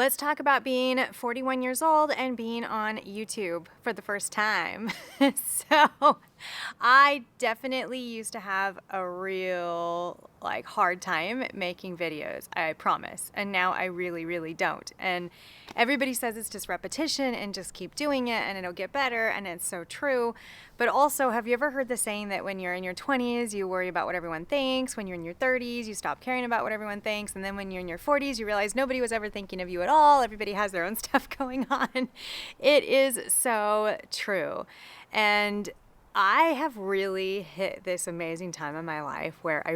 Let's talk about being 41 years old and being on YouTube for the first time. So, I definitely used to have a real hard time making videos, I promise. And now I really, really don't. And everybody says it's just repetition and just keep doing it and it'll get better, and it's so true. But also, have you ever heard the saying that when you're in your 20s, you worry about what everyone thinks, when you're in your 30s, you stop caring about what everyone thinks, and then when you're in your 40s, you realize nobody was ever thinking of you at all. Everybody has their own stuff going on. It is so true. And I have really hit this amazing time in my life where I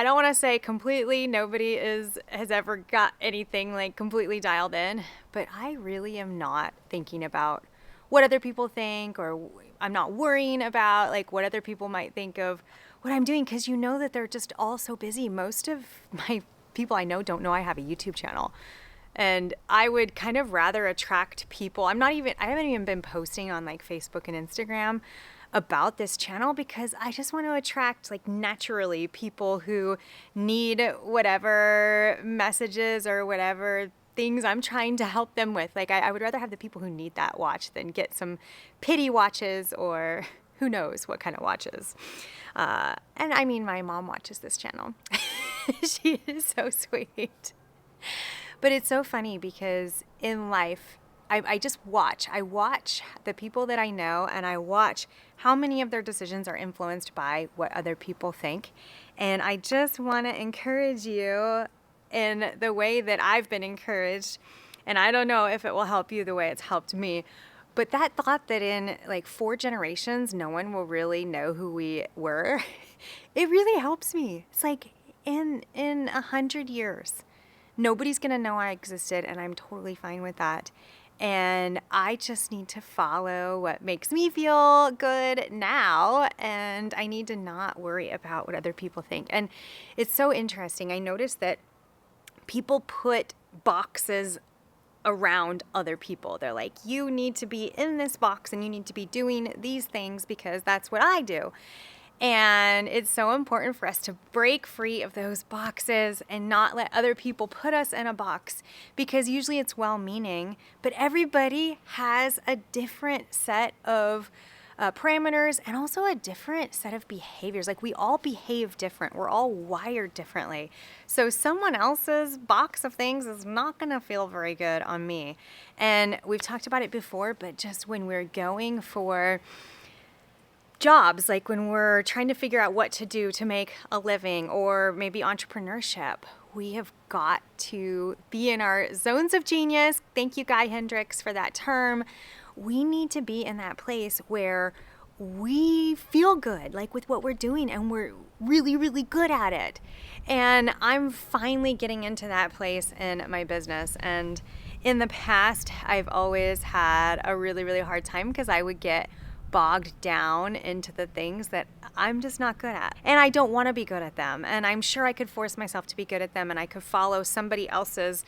don't want to say completely, nobody has ever got anything completely dialed in, but I really am not thinking about what other people think, or I'm not worrying about what other people might think of what I'm doing, because that they're just all so busy. Most of my people I know don't know I have a YouTube channel. And I would kind of rather attract people. I haven't even been posting on Facebook and Instagram about this channel, because I just want to attract naturally people who need whatever messages or whatever things I'm trying to help them with. I would rather have the people who need that watch than get some pity watches or who knows what kind of watches. And I mean, my mom watches this channel. She is so sweet. But it's so funny because in life, I just watch. I watch the people that I know, and I watch how many of their decisions are influenced by what other people think. And I just want to encourage you in the way that I've been encouraged. And I don't know if it will help you the way it's helped me. But that thought that in 4 generations, no one will really know who we were, it really helps me. It's in 100 years, nobody's going to know I existed, and I'm totally fine with that. And I just need to follow what makes me feel good now, and I need to not worry about what other people think. And it's so interesting. I noticed that people put boxes around other people. They're like, you need to be in this box and you need to be doing these things because that's what I do. And it's so important for us to break free of those boxes and not let other people put us in a box, because usually it's well-meaning, but everybody has a different set of parameters and also a different set of behaviors. We all behave different. We're all wired differently. So someone else's box of things is not going to feel very good on me. And we've talked about it before, but just when we're going for jobs, when we're trying to figure out what to do to make a living, or maybe entrepreneurship, we have got to be in our zones of genius. Thank you, Guy Hendricks, for that term. We need to be in that place where we feel good, with what we're doing, and we're really, really good at it. And I'm finally getting into that place in my business. And in the past, I've always had a really, really hard time because I would get bogged down into the things that I'm just not good at. And I don't want to be good at them. And I'm sure I could force myself to be good at them, and I could follow somebody else's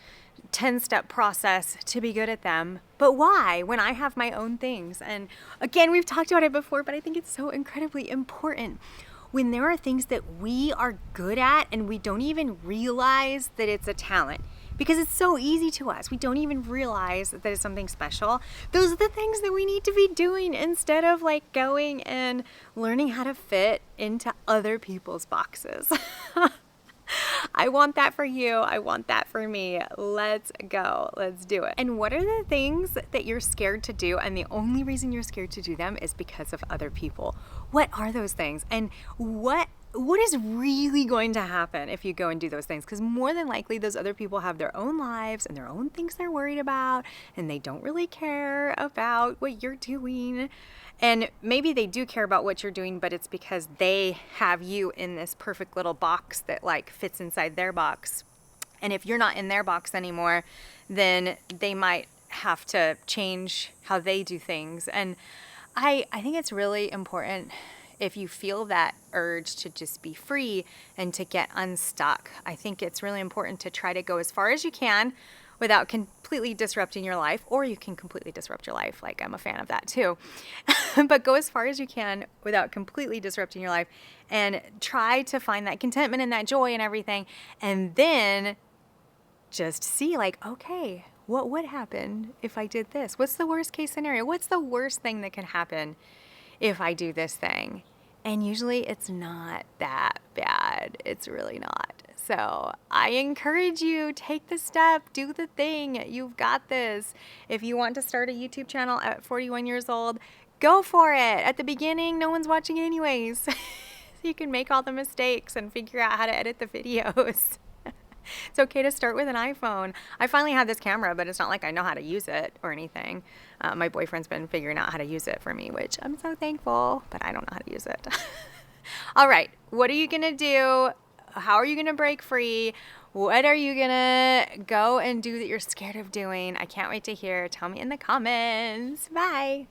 10-step process to be good at them. But why, when I have my own things? And again, we've talked about it before, but I think it's so incredibly important. When there are things that we are good at and we don't even realize that it's a talent, because it's so easy to us. We don't even realize that it's something special. Those are the things that we need to be doing instead of going and learning how to fit into other people's boxes. I want that for you. I want that for me. Let's go. Let's do it. And what are the things that you're scared to do? And the only reason you're scared to do them is because of other people. What are those things? And what is really going to happen if you go and do those things? Because more than likely, those other people have their own lives and their own things they're worried about, and they don't really care about what you're doing. And maybe they do care about what you're doing, but it's because they have you in this perfect little box that fits inside their box. And if you're not in their box anymore, then they might have to change how they do things. And I think it's really important, if you feel that urge to just be free and to get unstuck, I think it's really important to try to go as far as you can without completely disrupting your life, or you can completely disrupt your life. I'm a fan of that too. But go as far as you can without completely disrupting your life, and try to find that contentment and that joy and everything. And then just see like, okay, what would happen if I did this? What's the worst case scenario? What's the worst thing that can happen if I do this thing? And usually it's not that bad. It's really not. So I encourage you, take the step, do the thing. You've got this. If you want to start a YouTube channel at 41 years old, go for it. At the beginning, no one's watching it anyways. You can make all the mistakes and figure out how to edit the videos. It's okay to start with an iPhone. I finally have this camera, but it's not like I know how to use it or anything. My boyfriend's been figuring out how to use it for me, which I'm so thankful, but I don't know how to use it. All right, what are you going to do? How are you going to break free? What are you going to go and do that you're scared of doing? I can't wait to hear. Tell me in the comments. Bye.